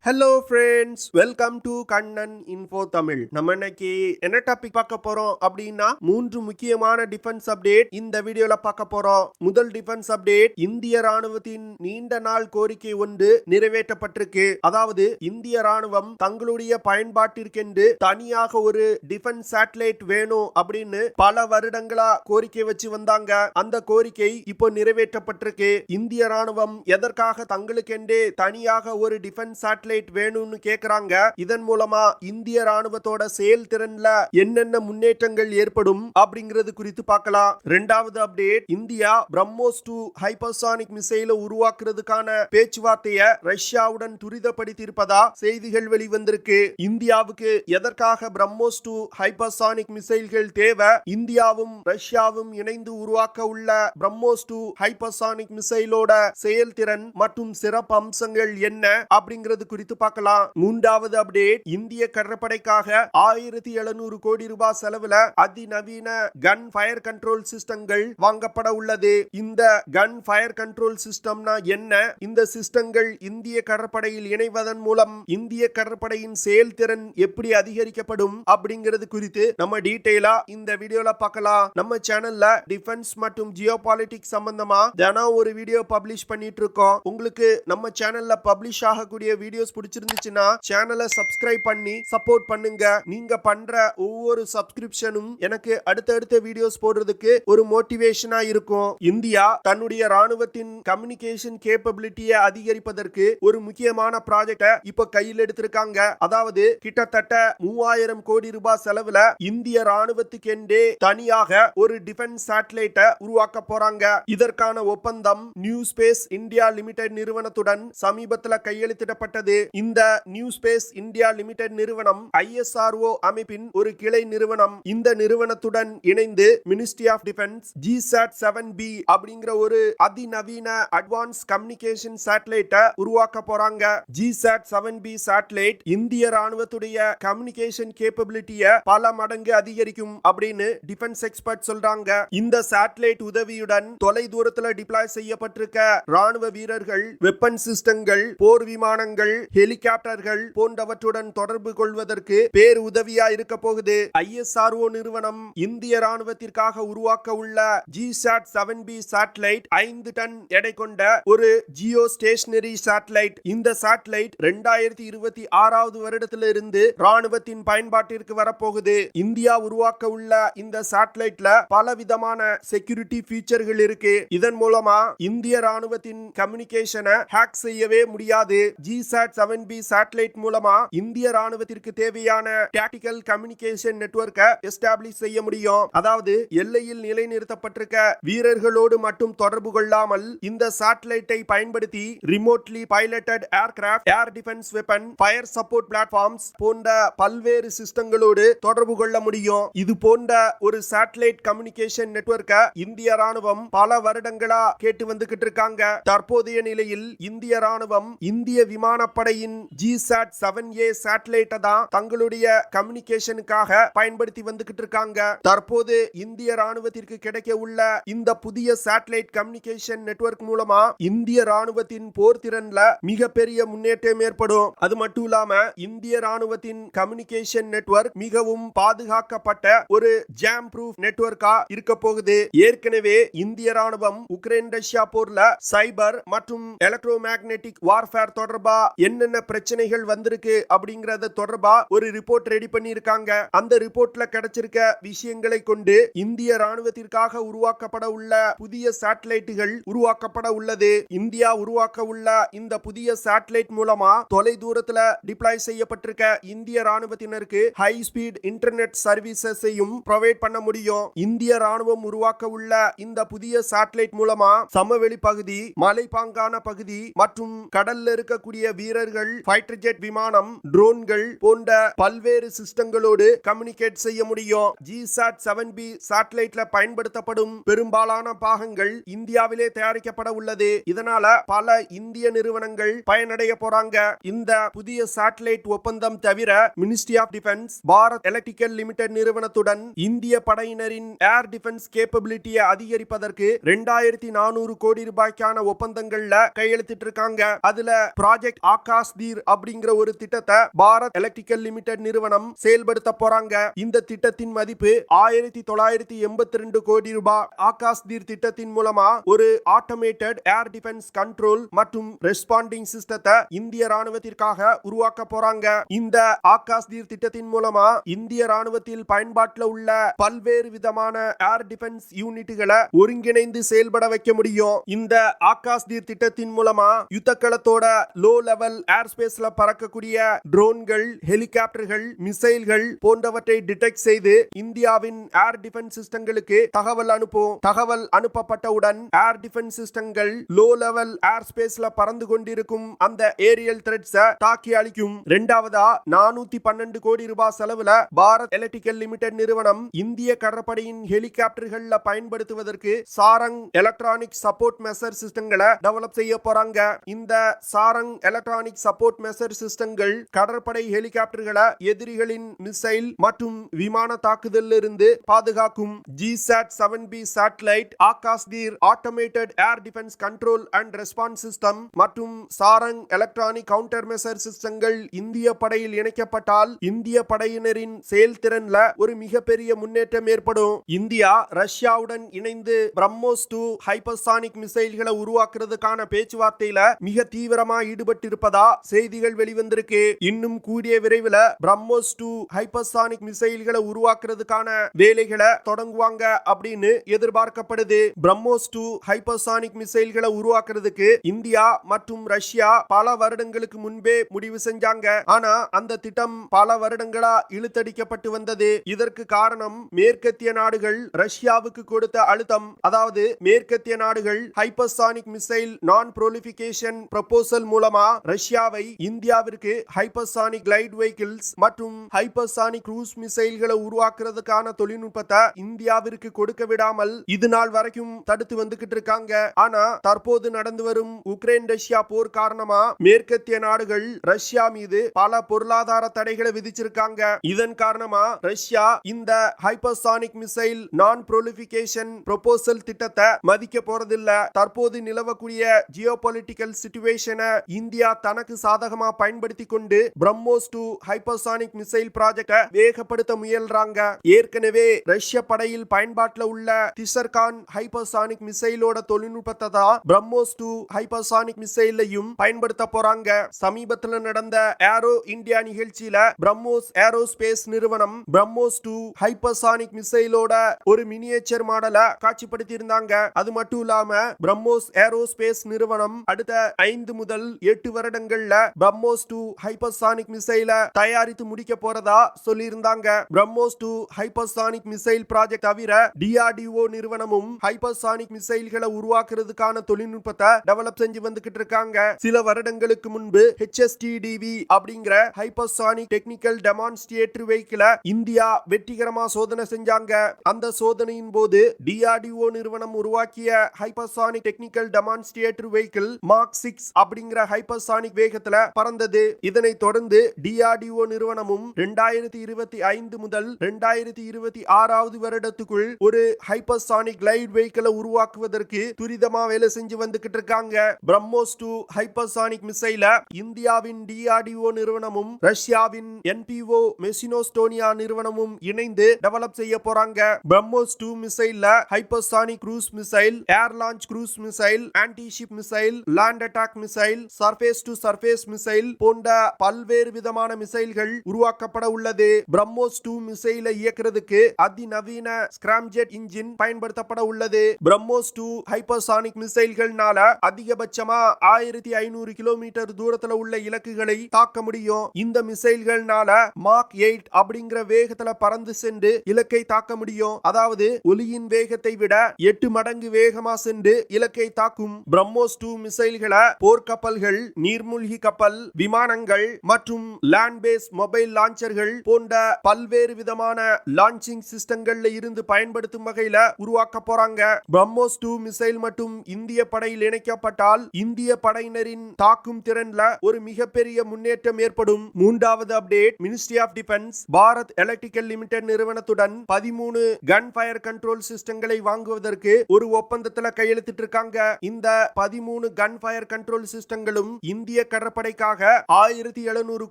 Hello friends, welcome to Kannan info Tamil. நம்ம இன்னைக்கு என்ன டாபிக் பார்க்க போறோம் அப்படின்னா 3 முக்கியமான டிஃபென்ஸ் அப்டேட் இந்த வீடியோல பார்க்க போறோம். முதல் டிஃபென்ஸ் அப்டேட், இந்திய ராணுவத்தின் நீண்ட நாள் கோரிக்கை ஒன்று நிறைவேற்றப்பட்டிருக்கு. அதாவது இந்திய ராணுவம் தங்களுடைய பயன்பாட்டிற்கென்று தனியாக ஒரு டிஃபென்ஸ் சேட்டலைட் வேணும் அப்படின்னு பல வருடங்களா கோரிக்கை வச்சு வந்தாங்க. அந்த கோரிக்கை இப்போ நிறைவேற்றப்பட்டிருக்கு. இந்திய ராணுவம் எதற்காக தங்களுக்கென்றே தனியாக ஒரு டிஃபென்ஸ் சேட்டலைட் வேணும்னு கேக்குறாங்க. இதன் மூலமா இந்திய ராணுவத்தோட செயல்திறன்ல என்னென்ன முன்னேற்றங்கள் ஏற்படும் அப்படிங்கிறது குறித்து பார்க்கலாம். இரண்டாவது அப்டேட், இந்தியா brahmos-2 ஹைப்பர்சானிக் மிசைலை உருவாக்குறதுக்கான பேச்சுவார்த்தையை ரஷ்யாவுடன் துரிதப்படுத்தி இருப்பதா செய்திகள் வெளிவந்திருக்கு. இந்தியாவுக்கு எதற்காக brahmos-2 ஹைப்பர்சானிக் மிசைல்கள் தேவை, இந்தியாவும் ரஷ்யாவும் இணைந்து உருவாக்க உள்ள brahmos-2 ஹைப்பர்சானிக் மிசைலோட செயல்திறன் மற்றும் சிறப்பு அம்சங்கள் என்ன அப்படிங்கிறது குறித்து பார்க்கலாம். மூன்றாவது அப்டேட், இந்திய கடற்படைக்காக 1700 கோடி ரூபாய் செலவுல அதிநவீன கன் ஃபயர் கண்ட்ரோல் சிஸ்டங்கள் வாங்கப்பட உள்ளது. இந்த கன் ஃபயர் கண்ட்ரோல் சிஸ்டம்னா என்ன, இந்த சிஸ்டங்கள் இந்திய கடற்படையில் இணைவதன் மூலம் இந்திய கடற்படையின் செயல்திறன் எப்படி அதிகரிக்கப்படும் அப்படிங்கிறது குறித்து நம்ம டீடைலா இந்த வீடியோல பார்க்கலாம். நம்ம சேனல்ல டிஃபென்ஸ் மற்றும் ஜியோபாலிட்டிக்ஸ் சம்பந்தமா தினம் ஒரு வீடியோ பப்ளிஷ் பண்ணிட்டு இருக்கோம். உங்களுக்கு நம்ம சேனல்ல பப்ளிஷ் ஆகக்கூடிய வீடியோஸ் பிடிச்சிருந்துச்சுன்னா சேனலை சப்ஸ்கிரைப் பண்ணி சப்போர்ட் பண்ணுங்க. நீங்க பண்ற ஒவ்வொரு சப்ஸ்கிரிப்ஷனும் எனக்கு அடுத்தடுத்த வீடியோஸ் போடுறதுக்கு ஒரு மோட்டிவேஷனா இருக்கும். இந்தியா தன்னுடைய ராணுவத்தின் கம்யூனிகேஷன் கேப்பபிலிட்டியை அதிகரிப்பதற்கு ஒரு முக்கியமான ப்ராஜெக்ட இப்ப கையில் எடுத்திருக்காங்க. அதாவது கிட்டத்தட்ட 3000 கோடி ரூபாய் செலவுல இந்திய ராணுவத்துக்கென்றே தனியாக ஒரு டிஃபென்ஸ் சேட்டலைட்டை உருவாக்க போறாங்க. இதற்கான ஒப்பந்தம் நியூ ஸ்பேஸ் இந்தியா லிமிடெட் நிறுவனத்துடன் சமீபத்தில் கையெழுத்திடப்பட்டது. இந்த நியூ ஸ்பேஸ் இந்தியா லிமிடெட் நிறுவனம் ISRO அமைப்பின் ஒரு கிளை நிறுவனம். இந்த நிறுவனத்துடன் இணைந்து மினிஸ்ட்ரி ஆஃப் டிஃபென்ஸ் GSAT-7B அப்படிங்கிற ஒரு அதிநவீன அட்வான்ஸ் கம்யூனிகேஷன் சேட்டலைட்டை உருவாக்க போறாங்க. GSAT-7B சேட்டலைட் இந்திய ராணுவத்துடைய கம்யூனிகேஷன் கேப்பபிலிட்டியை பல மடங்கு அதிகரிக்கும் அப்படின்னு டிஃபென்ஸ் எக்ஸ்பர்ட் சொல்றாங்க. இந்த சேட்டலைட் உதவியுடன் தொலை தூரத்தில் டிப்ளாய் செய்யப்பட்டிருக்க ராணுவ வீரர்கள், வெப்பன் சிஸ்டங்கள், போர் விமானங்கள், ஹெலிகாப்டர்கள் போன்றவற்றுடன் தொடர்பு கொள்வதற்கு பேர் உதவியா இருக்க போகுது. ISRO நிறுவனம் இந்திய ராணுவத்திற்காக உருவாக்க உள்ள GSAT-7B சேட்டலைட் 5 டன் எடை கொண்ட ஒரு ஜியோ ஸ்டேஷனரி சேட்டலைட். இந்த சேட்டலைட் 2026 வருடத்திலிருந்து ராணுவத்தின் பயன்பாட்டிற்கு வரப்போகுது. இந்தியா உருவாக்க உள்ள இந்த சேட்டலைட்ல பலவிதமான செக்யூரிட்டி ஃபீச்சர்கள் இருக்கு. இதன் மூலமா இந்திய ராணுவத்தின் கம்யூனிகேஷனை ஹேக் செய்யவே முடியாது. GSAT-7B சேட்டலைட் மூலமா இந்திய ராணுவத்திற்கு தேவையான டாக்டிகல் கம்யூனிகேஷன் நெட்வொர்க்கை எஸ்டாப்ளிஷ் செய்ய முடியும். அதாவது எல்லையில் நிலைநிறுத்தப்பட்டிருக்க வீரர்களோடு மட்டும் தொடர்பு கொள்ளாமல் இந்த சேட்டலைட்டை பயன்படுத்தி remotely piloted aircraft, air defence weapon, fire support platforms போன்ற பல்வேறு சிஸ்டங்களோடு தொடர்பு கொள்ள முடியும். இது போன்ற ஒரு சேட்டலைட் கம்யூனிகேஷன் நெட்வொர்க்கை இந்திய ராணுவம் பல வருடங்களா கேட்டு வந்துகிட்டு இருக்காங்க. தற்போதைய நிலையில் இந்திய ராணுவம் இந்திய விமானப்படையின் GSAT-7A சேட்டலைட்டை தான் தங்களுடைய கம்யூனிகேஷனுக்காக பயன்படுத்தி வந்துகிட்டு இருக்காங்க. தற்போது இந்திய ராணுவத்திற்கு கிடைக்க உள்ள இந்த புதிய சேட்டலைட் கம்யூனிகேஷன் நெட்வொர்க் மூலமா இந்திய ராணுவத்தின் போர் திறன்ல மிகப்பெரிய முன்னேற்றம் ஏற்படும். அது மட்டும் இல்லாம இந்திய ராணுவத்தின் கம்யூனிகேஷன் நெட்வொர்க் மிகவும் பாதுகாக்கப்பட்ட ஒரு ஜாம் ப்ரூஃப் நெட்வொர்க்கா இருக்க போகுது. ஏற்கனவே இந்திய ராணுவம் உக்ரைன் ரஷ்யா போர்ல சைபர் மற்றும் எலக்ட்ரோ மேக்னெட்டிக் வார்ஃபேர் தொடர்பா என்னென்ன பிரச்சனைகள் வந்திருக்கு அப்படிங்கறத தொடர்பா ஒரு ரிப்போர்ட் ரெடி பண்ணி இருக்காங்க. அந்த ரிப்போர்ட்ல கிடைச்சிருக்க விஷயங்களை கொண்டு இந்திய ராணுவத்திற்காக உருவாக்கப்பட உள்ள புதிய சேட்டலைட்டுகள் உருவாக்கப்பட உள்ளது. இந்தியா உருவாக்க உள்ள இந்த புதிய சேட்டலைட் மூலமா தொலை தூரத்துல டிப்ளாய் செய்யப்பட்டிருக்க இந்திய ராணுவத்தினருக்கு ஹை ஸ்பீட் இன்டர்நெட் சர்வீசஸையும் ப்ரொவைட் பண்ண முடியும். இந்திய ராணுவம் உருவாக்க உள்ள இந்த புதிய சேட்டலைட் மூலமா சமவெளி பகுதி, மலைப்பாங்கான பகுதி மற்றும் கடல்ல இருக்கக்கூடிய வீரர்கள், ஃபைட்டர் ஜெட் விமானம், ட்ரோன்கள் போன்ற பல்வேறு சிஸ்டங்களோடு கம்யூனிகேட் செய்ய முடியும். GSAT-7B சேட்டலைட்ல பயன்படுத்தப்படும் பெரும்பாலான பாகங்கள் இந்தியாவிலே தயாரிக்கப்பட உள்ளது. இதனால பல இந்திய நிறுவனங்கள் பயனடைய போறாங்க. இந்த புதிய சேட்டலைட் ஒப்பந்தம் தவிர ministry of defence Bharat electrical limited நிறுவனத்துடன் இந்திய படையினரின் ஏர் டிஃபென்ஸ் கேப்பபிலிட்டியை அதிகரிப்பதற்கு 2400 கோடி ரூபாய்க்கான ஒப்பந்தங்கள்ல கையெழுத்திட்டு இருக்காங்க. அதுல ப்ராஜெக்ட் ஆகாஷ் ஆகாஷ்தீர் அப்படிங்கிற ஒரு திட்டத்தை பாரத் எலக்ட்ரிக்கல் லிமிடெட் நிறுவனம் செயல்படுத்த போறாங்க. இந்த திட்டத்தின் மதிப்பு 1982 கோடி ரூபாய். ஆகாஷ்தீர் திட்டத்தின் மூலமா ஒரு ஆட்டோமேட்டட் ஏர் டிஃபென்ஸ் கண்ட்ரோல் மற்றும் ரெஸ்பாண்டிங் சிஸ்டத்தை இந்திய ராணுவத்திற்காக உருவாக்க போறாங்க. இந்த ஆகாஷ்தீர் திட்டத்தின் மூலமா இந்திய ராணுவத்தில் பயன்பாட்டில் உள்ள பல்வேறு விதமான ஏர் டிஃபென்ஸ் யூனிட்டுகளை ஒருங்கிணைந்து செயல்பட வைக்க முடியும். இந்த ஆகாஷ்தீர் திட்டத்தின் மூலமா யுத்தக்களத்தோட லோ லெவல் ஏர் ஸ்பேஸ்ல பறக்கக்கூடிய ட்ரோன்கள், ஹெலிகாப்டர்கள், மிசைல்கள் போன்றவற்றை டிடெக்ட் செய்து இந்தியாவின் ஏர் டிஃபென்ஸ் சிஸ்டங்களுக்கு தகவல் அனுப்பும். தகவல் அனுப்பப்பட்டவுடன் ஏர் டிஃபென்ஸ் சிஸ்டங்கள் லோ லெவல் ஏர் ஸ்பேஸ்ல பறந்து கொண்டிருக்கும் அந்த ஏரியல் த்ரெட்ஸை தாக்கி அழிக்கும். இரண்டாவதா 412 கோடி ரூபாய் செலவுல பாரத் எலக்ட்ரிக்கல் லிமிடெட் நிறுவனம் இந்திய கடற்படையின் ஹெலிகாப்டர்கள்ல பயன்படுத்துவதற்கு சாரங் எலக்ட்ரானிக் சப்போர்ட் மெஷர் சிஸ்டங்களை டெவலப் செய்ய போறாங்க. இந்த சாரங் எலக்ட்ரானிக் சப்போர்ட் மெஷர் சிஸ்டங்கள் கடற்படை ஹெலிகாப்டர்களை எதிரிகளின் மிசைல் மற்றும் விமான தாக்குதலில் இருந்து பாதுகாக்கும். GSAT-7B satellite, Akashteer automated air defence control and response system மற்றும் சாரங் எலக்ட்ரானிக் கவுண்டர் மெஷர் சிஸ்டங்கள் இந்திய படையில் இணைக்கப்பட்டால் இந்திய படையினரின் செயல்திறன்ல ஒரு மிகப்பெரிய முன்னேற்றம் ஏற்படும். இந்தியா ரஷ்யாவுடன் இணைந்து brahmos-2 ஹைப்பர்சானிக் மிசைல்களை உருவாக்குறதுக்கான பேச்சுவார்த்தையில மிக தீவிரமா ஈடுபட்டிருப்பதா செய்திகள் வெளிவந்திருக்கு. இன்னும் கூடிய விரைவில் brahmos-2 ஹைப்பர்சானிக் மிசைல்களை உருவாக்குறதுக்கான வேலைகளை தொடங்குவாங்க அப்படின்னு எதிர்பார்க்கப்படுது. brahmos-2 ஹைப்பர்சானிக் மிசைல்களை உருவாக்குறதுக்கு இந்தியா மற்றும் ரஷ்யா பல வருடங்களுக்கு முன்பே முடிவு செஞ்சாங்க. ஆனா அந்த திட்டம் பல வருடங்களா இழுத்தடிக்கப்பட்டு வந்தது. இதற்கு காரணம் மேற்கத்திய நாடுகள் ரஷ்யாவுக்கு கொடுத்த அழுத்தம். அதாவது மேற்கத்திய நாடுகள் ஹைப்பர்சானிக் மிசைல் நான் ப்ரோலிஃபிகேஷன் ப்ரொபோசல் மூலமா ரஷ்யாவை இந்தியாவிற்கு ஹைப்பர்சானிக் கிளைட் வெஹிக்கிள்ஸ் மற்றும் ஹைப்பர்சானிக் க்ரூஸ் மிசைல்களை உருவாக்குறதுக்கான தொழில்நுட்பத்தை இந்தியாவிற்கு கொடுக்க விடாமல் இது நாள் வரைக்கும் தடுத்து வந்துகிட்டு இருக்காங்க. ஆனா தற்போது நடந்து வரும் உக்ரைன் ரஷ்யா போர் காரணமா மேற்கத்திய நாடுகள் ரஷ்யா மீது பல பொருளாதார தடைகளை விதிச்சிருக்காங்க. இதன் காரணமா ரஷ்யா இந்த ஹைப்பர்சானிக் மிசைல் நான் ப்ரோலிஃபிகேஷன் ப்ரொபோசல் திட்டத்தை மதிக்க போறதில்ல. தற்போது நிலவக்கூடிய ஜியோபொலிட்டிக்கல் சிச்சுவேஷனை இந்தியா தனக்கு சாதகமா பயன்படுத்தி கொண்டு brahmos-2 ஹைப்பர்சானிக் மிசைல் ப்ராஜெக்டை வேகப்படுத்த முயல்றாங்க. ஏற்கனவே ரஷ்ய படையில் பயன்பாட்டில் உள்ள திசர்கான் ஹைப்பர்சானிக் மிசைலோட தொழில்நுட்பத்தை தான் brahmos-2 ஹைப்பர்சானிக் மிசைலையும் பயன்படுத்த போறாங்க. சமீபத்தில் நடந்த ஏரோ இந்தியா நிகழ்ச்சியில பிரம்மோஸ் ஏரோஸ்பேஸ் நிறுவனம் brahmos-2 ஹைப்பர்சானிக் மிசைலோட ஒரு மினியேச்சர் மாடலை காட்சிப்படுத்தி இருந்தாங்க. அது மட்டும் இல்லாம பிரம்மோஸ் ஏரோஸ்பேஸ் நிறுவனம் அடுத்த 5 முதல் 8 வருடங்கள்ல brahmos-2 ஹைப்பர்சானிக் மிசைல தயாரித்து முடிக்க போறதா சொல்லி இருந்தாங்க. brahmos-2 ஹைப்பர்சானிக் மிசைல் ப்ராஜெக்ட் தவிர DRDO நிறுவனமும் ஹைப்பர்சானிக் மிசைல்களை உருவாக்குறதுக்கான தொழில்நுட்பத்தை டெவலப் செஞ்சு வந்துகிட்டு இருக்காங்க. சில வருடங்களுக்கு முன்பு HSTDV அப்படிங்கிற ஹைப்பர்சானிக் டெக்னிக்கல் டெமான்ஸ்ட்ரேட்டர் வெஹிக்கிளை இந்தியா வெற்றிகரமா சோதனை செஞ்சாங்க. அந்த சோதனையின் போது DRDO நிறுவனம் உருவாக்கிய hypersonic technical demonstrator vehicle mark 6 அப்படிங்கிற ஹைப்பர்சானிக் வேகத்துல பறந்தது. இதனை தொடர்ந்து DRDO நிறுவனமும் 2025 முதல் 2026 வருடத்துக்குள் ஒரு ஹைப்பர்சானிக் கிளைட் வெஹிக்கிளை உருவாக்குவதற்கு துரிதமா வேலை செஞ்சு வந்துகிட்டு இருக்காங்க. brahmos-2 ஹைப்பர்சானிக் மிசைல இந்தியாவின் DRDO நிறுவனமும் ரஷ்யாவின் NPO மெசினோஸ்டோனியா நிறுவனமும் இணைந்து டெவலப் செய்ய போறாங்க. brahmos-2 மிசைல்ல hypersonic cruise missile, air launch cruise missile, anti ship missile, land attack missile, surface to surface missile போன்ற பல்வேறு விதமான மிசைல்கள் உருவாக்கப்பட உள்ளது. brahmos-2 மிசைலை இயக்குறதுக்கு அதிநவீன ஸ்கிராம்ஜெட் இன்ஜின் பயன்படுத்தப்பட உள்ளது. brahmos-2 ஹைப்பர்சானிக் மிசைல்கள்னால அதிகபட்சமா 1500 கிலோமீட்டர் தூரத்துல உள்ள இலக்குகளை தாக்க முடியும். இந்த மிசைல்கள்னால மார்க் 8 அப்படிங்கிற வேகத்துல பறந்து சென்று இலக்கை தாக்க முடியும். அதாவது ஒலியின் வேகத்தை விட 8 மடங்கு வேகமா சென்று இலக்கை தாக்கும். brahmos-2 மிசைல்களை போர்க்கப்பல்கள், நீர்மூழ்கி கப்பல், விமானங்கள் மற்றும் லேண்ட் பேஸ் மொபைல் லான்ச்சர்கள் போன்ற பல்வேறு விதமான லான்ச்சிங் சிஸ்டங்கள்ல இருந்து பயன்படுத்தும் வகையில உருவாக்க போறாங்க. brahmos-2 மிசைல் மட்டும் இந்திய படையில் இணைக்கப்பட்டால் இந்திய படையினரின் தாக்கும் திறன்ல ஒரு மிகப்பெரிய முன்னேற்றம் ஏற்படும். மூன்றாவது update, ministry of defence Bharat electrical limited நிறுவனத்துடன் 13 கன் ஃபயர் கண்ட்ரோல் சிஸ்டங்களை வாங்குவதற்கு ஒரு ஒப்பந்தத்தில் கையெழுத்திட்டு இருக்காங்க. இந்த 13 கன் ஃபயர் கண்ட்ரோல் சிஸ்டங்களும் இந்திய கடற்படைக்காக 1700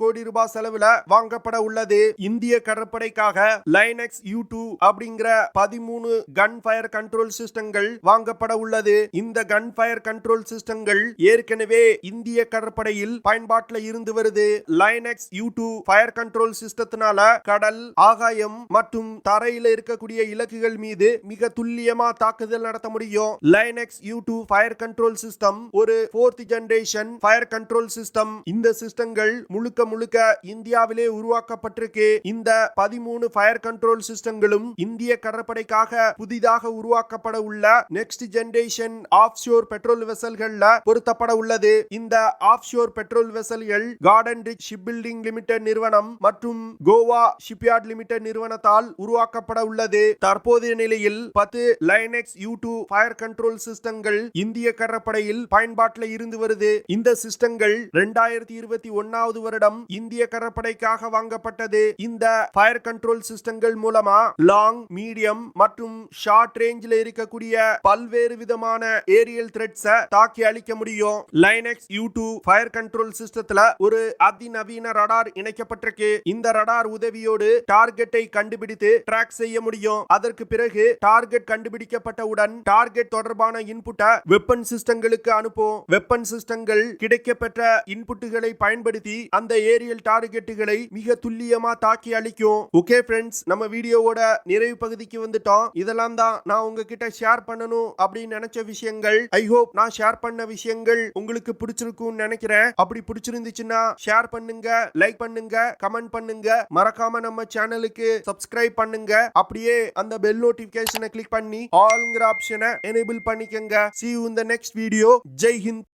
கோடி ரூபாய் செலவுல வாங்கப்பட உள்ளது. இந்திய கடற்படைக்காக லைனக்ஸ் U2 அப்படிங்கிற 13 கன் ஃபயர் கண்ட்ரோல் சிஸ்டங்கள் வாங்கப்பட உள்ளது. இந்த கன் ஃபயர் கண்ட்ரோல் சிஸ்டங்கள் ஏற்கனவே இந்திய கடற்படையில் பயன்பாட்டில் இருந்து வருது. லைனக்ஸ் U2 ஃபயர் கண்ட்ரோல் சிஸ்டத்தினால கடல், ஆகாயம் மற்றும் தரையில இருக்கக்கூடிய இலக்குகள் மீது மிக துல்லியமா தாக்குதல் நடத்த முடியும். Linux U2 fire control system ஒரு 4th generation fire control system. இந்த சிஸ்டங்கள் முழுக்க முழுக்க இந்தியாவிலே உருவாக்கப்பட்டிருக்கு. இந்த 13 ஃபயர் கண்ட்ரோல் சிஸ்டங்களும் இந்திய கடற்படைக்காக புதிதாக உருவாக்கப்பட உள்ள நெக்ஸ்ட் ஜெனரேஷன் ஆஃப்ஷோர் பெட்ரோல் வெசல்கள்ல பொருத்தப்பட உள்ளது. இந்த ஆஃப்ஷோர் பெட்ரோல் வெசல்கள் garden reach ship building limited நிறுவனம் மற்றும் கோவா ஷிப்யார்ட் லிமிடெட் நிறுவனத்தால் உருவாக்கப்பட உள்ளது. தற்போதைய நிலையில் 10 லைனக்ஸ் U2 ஃபயர் கண்ட்ரோல் சிஸ்டங்கள் இந்திய கடற்படையில் பயன்பாட்டில் இருந்து வருது. இந்த சிஸ்டங்கள் 2021 வருடம் இந்திய கடற்படைக்காக வாங்கப்பட்டது. இந்த ஃபயர் கண்ட்ரோல் சிஸ்டங்கள் மூலமா லாங், மீடியம் மற்றும் ஷார்ட் ரேஞ்சில் இருக்கக்கூடிய பல்வேறு விதமான ஏரியல் த்ரெட்ஸை தாக்கி அழிக்க முடியும். லைனக்ஸ் U2 ஃபயர் கண்ட்ரோல் சிஸ்டத்துல ஒரு அதிநவீன ரடார் இணைக்கப்பட்டிருக்கு. இந்த ரடார் உதவியோடு டார்கெட்டை கண்டுபிடித்து ட்ராக் செய்ய முடியும். அதற்கு பிறகு டார்கெட் கண்டுபிடிக்கப்பட்டவுடன் டார்கெட் தொடர்பான இன்புட்டை வெப்பன் சிஸ்டங்களுக்கு அனுப்பும். வெப்பன் சிஸ்டங்கள் கிடைக்கப்பெற்ற இன்புட்டுகளை பயன்படுத்தி அந்த ஏரியல் டார்கெட்டுகளை மிக துல்லியமா தாக்கி அழிக்கும். ஓகே ஃப்ரெண்ட்ஸ், நம்ம வீடியோவோட நிறைவு பகுதிக்கு வந்துட்டோம். இதெல்லாம் தான் நான் உங்ககிட்ட ஷேர் பண்ணணும் அப்படின்னு நினைச்ச விஷயங்கள். ஐ ஹோப் நான் ஷேர் பண்ண விஷயங்கள் உங்களுக்கு பிடிச்சிருக்கும்னு நினைக்கிறேன். அப்படி பிடிச்சிருந்துச்சுன்னா ஷேர் பண்ணுங்க, லைக் பண்ணுங்க, கமெண்ட் பண்ணுங்க. மறக்காம நம்ம சேனலுக்கு சப்ஸ்கிரைப் பண்ணுங்க. அப்படியே அந்த பெல் நோட்டிபிகேஷனை கிளிக் பண்ணி ஆல்ங்கிற ஆப்ஷனை எனேபிள் பண்ணிக்கங்க. See you in the next video. Jai Hind.